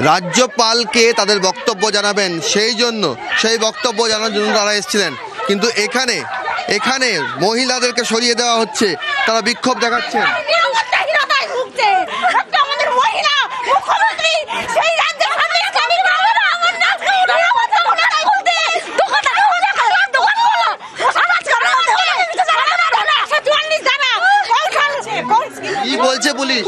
রাজ্যপালকে তাদের বক্তব্য জানাবেন, সেই বক্তব্য জানানোর জন্য তারা এসেছিলেন। কিন্তু এখানে মহিলাদেরকে সরিয়ে দেওয়া হচ্ছে, তারা বিক্ষোভ দেখাচ্ছেন। কি বলছে পুলিশ?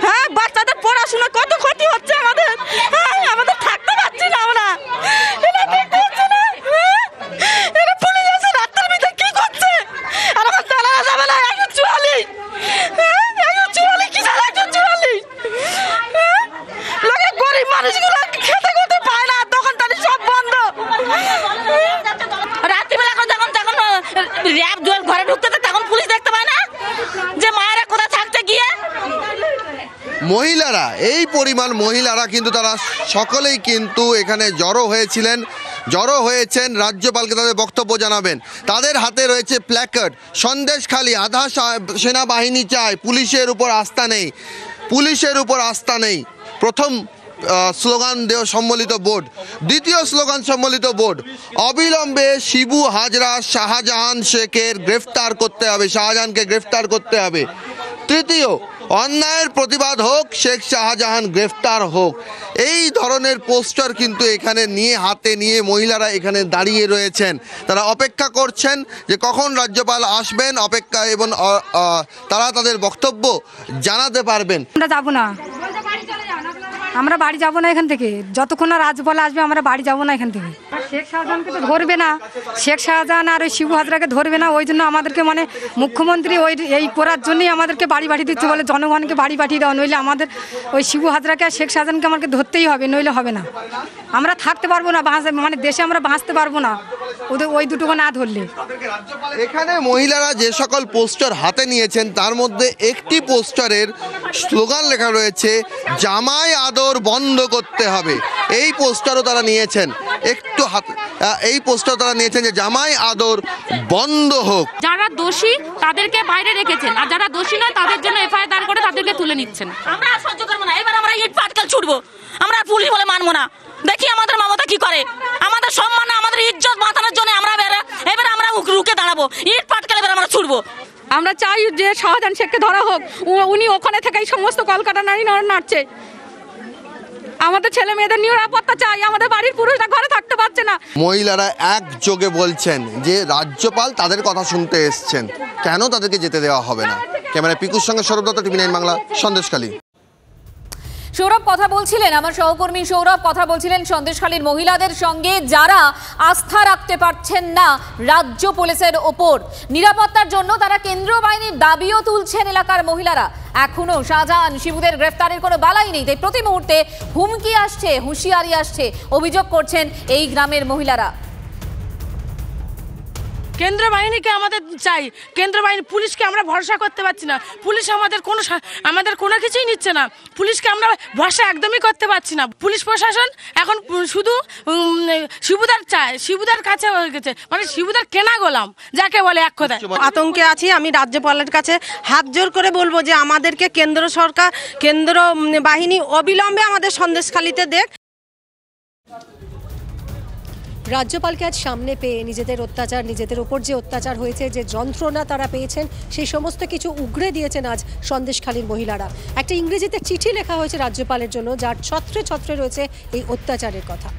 হ্যাঁ, বাচ্চাদের পড়াশোনা কত ক্ষতি হচ্ছে আমাদের, আমাদের থাকতে পারছি না আমরা। পুলিশ এসে রাস্তার ভিতরে কি করছে? আর আমার চালা যাবে না। 144 কি চালা 144 লোকে গরিব মানুষগুলো খেতে খেতে পায় না, দোকানদারি সব বন্ধ। রাত্রিবেলা যখন র্যাব ঘরে ঢুকতে তখন পুলিশ দেখতে পায় না যে মায়েরা কোথায় থাকতে গিয়ে। মহিলারা, এই পরিমাণ মহিলারা কিন্তু তারা সকলেই কিন্তু এখানে জড়ো হয়েছেন রাজ্যপালকে তাদের বক্তব্য জানাবেন। তাদের হাতে রয়েছে প্ল্যাকার্ড, সন্দেশখালি আধা সেনাবাহিনী চায়, পুলিশের উপর আস্থা নেই। প্রথম স্লোগান দেওয়া সম্মিলিত বোর্ড, দ্বিতীয় স্লোগান সম্মিলিত বোর্ড, অবিলম্বে শিবু হাজরা শাহজাহানকে গ্রেফতার করতে হবে। তৃতীয়, অন্যায়ের প্রতিবাদ হোক, শেখ শাহজাহান গ্রেফতার হোক। এই ধরনের পোস্টার কিন্তু এখানে হাতে নিয়ে মহিলারা এখানে দাঁড়িয়ে রয়েছেন। তারা অপেক্ষা করছেন যে কখন রাজ্যপাল আসবেন, এবং তারা তাদের বক্তব্য জানাতে পারবেন। আমরা বাড়ি যাব না এখান থেকে, যতক্ষণ না রাজ্যপাল আসবে আমরা বাড়ি যাব না এখান থেকে। শেখ শাহজাহানকে তো ধরবে না, শেখ শাহজাহান আর ওই শিবু হাজরাকে ধরবে না, ওই জন্য আমাদেরকে মুখ্যমন্ত্রী এই করার জন্যই আমাদেরকে বাড়ি পাঠিয়ে দিচ্ছে, বলে জনগণকে বাড়ি পাঠিয়ে দেওয়া, নইলে আমাদের ওই শিবু হাজরাকে আর শেখ শাহজাহানকে আমাকে ধরতেই হবে, নইলে হবে না। আমরা থাকতে পারবো না, দেশে আমরা বাঁচতে পারবো না ওই দুটোকে না ধরলে। এখানে মহিলারা যে সকল পোস্টার হাতে নিয়েছেন তার মধ্যে একটি পোস্টারের স্লোগান লেখা রয়েছে, জামাই আদর বন্ধ করতে হবে। এই পোস্টারও তারা নিয়েছেন, যে জামাই আদর বন্ধ হোক। যারা দোষী তাদেরকে বাইরে রেখেছেন, আর যারা দোষী নয় তাদের জন্য এফআইআর দায়ের করে তাদেরকে তুলে নিচ্ছেন। আমরা সহ্য করবো না, এবার আমরা ইট পাটকেল ছুটবো, আমরা পুলিশ বলে মানবো না। দেখি আমাদের মমতা কি করে, আমাদের সম্মান আমাদের ইজ্জত বাঁচানোর জন্য এবার আমরা রুখে দাঁড়াবো, ইট পাটকেল এবার আমরা ছুটবো। আমরা চাই যে শাহজাহান শেখকে ধরা হোক, উনি ওখানে থেকে এই সমস্ত কলকাতা নাড়ছে। আমাদের ছেলে মেয়েদের নিরাপত্তা চাই, আমাদের বাড়ির পুরুষরা ঘরে থাকতে পারছে না। মহিলারা একযোগে বলছেন যে রাজ্যপাল তাদের কথা শুনতে এসছেন, কেন তাদেরকে যেতে দেওয়া হবে না। ক্যামেরা পিকুর সঙ্গে সৌরভ দত্ত, টিভি 9 বাংলা, সন্দেশখালী। সৌরভ কথা বলছিলেন, আমার সহকর্মী সৌরভ কথা বলছিলেন সন্দেশখালীর মহিলাদের সঙ্গে, যারা আস্থা রাখতে পারছেন না রাজ্য পুলিশের ওপর। নিরাপত্তার জন্য তারা কেন্দ্রীয় বাহিনীর দাবিও তুলছেন এলাকার মহিলারা। এখনো শাহজাহান শিবুদের গ্রেফতারের কোনো বালাই নেই, তাই প্রতি মুহূর্তে হুমকি আসছে, হুঁশিয়ারি আসছে, অভিযোগ করছেন এই গ্রামের মহিলারা। কেন্দ্র বাহিনীকে আমাদের চাই, কেন্দ্র বাহিনী। পুলিশকে আমরা ভরসা করতে পারছি না, পুলিশ আমাদের কোনো কিছুই নিচ্ছে না, পুলিশকে আমরা ভরসা একদমই করতে পারছি না। পুলিশ প্রশাসন এখন শুধু শিবুদার চায়, শিবুদার কাছে হয়ে গেছে, শিবুদার কেনা গোলাম যাকে বলে এক কথায়। আতঙ্কে আছি। আমি রাজ্যপালের কাছে হাত জোর করে বলবো যে আমাদেরকে কেন্দ্র বাহিনী অবিলম্বে আমাদের সন্দেশখালীতে দেখ। রাজ্যপালকে আজ সামনে পেয়ে নিজেদের ওপর যে অত্যাচার হয়েছে, যে যন্ত্রণা তারা পেয়েছেন, সেই সমস্ত কিছু উগরে দিয়েছেন আজ সন্দেশখালীর মহিলারা। একটা ইংরেজিতে চিঠি লেখা হয়েছে রাজ্যপালের জন্য, যার ছত্রে ছত্রে রয়েছে এই অত্যাচারের কথা।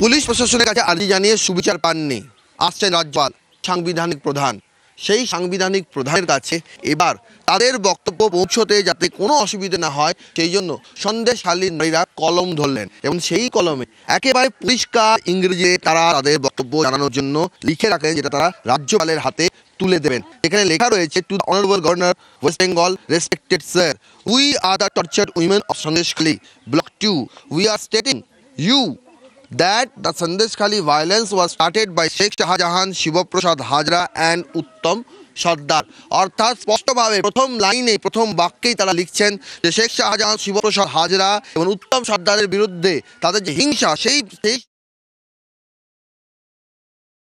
পুলিশ প্রশাসনের কাছে আর্জি জানিয়ে সুবিচার পাননি, আসছেন রাজ্যপাল, সাংবিধানিক প্রধান। সেই সাংবিধানিক প্রধানের কাছে এবার তাদের বক্তব্য পৌঁছতে যাতে কোনো অসুবিধা না হয়, সেই জন্য সন্দেশখালীর নারীরা কলম ধরলেন, এবং সেই কলমে একেবারে পরিষ্কার ইংরেজিতে তারা তাদের বক্তব্য জানানোর জন্য লিখে রাখলেন, যেটা তারা রাজ্যপালের হাতে তুলে দেবেন। এখানে লেখা রয়েছে, to the honourable governor West Bengal, respected sir, we are the tortured women of Sandeshkhali, Block 2. We are stating you that the Sandeshkhali violence was started by Sheikh Shahjahan, Shiva Prasad Hajra and Uttam সর্দার। অর্থাৎ স্পষ্টভাবে প্রথম লাইনে, প্রথম বাক্যেই তারা লিখছেন যে শেখ শাহজাহান, শিবপ্রসাদ হাজরা এবং উত্তম সর্দারের বিরুদ্ধে তাদের যে হিংসা, সেই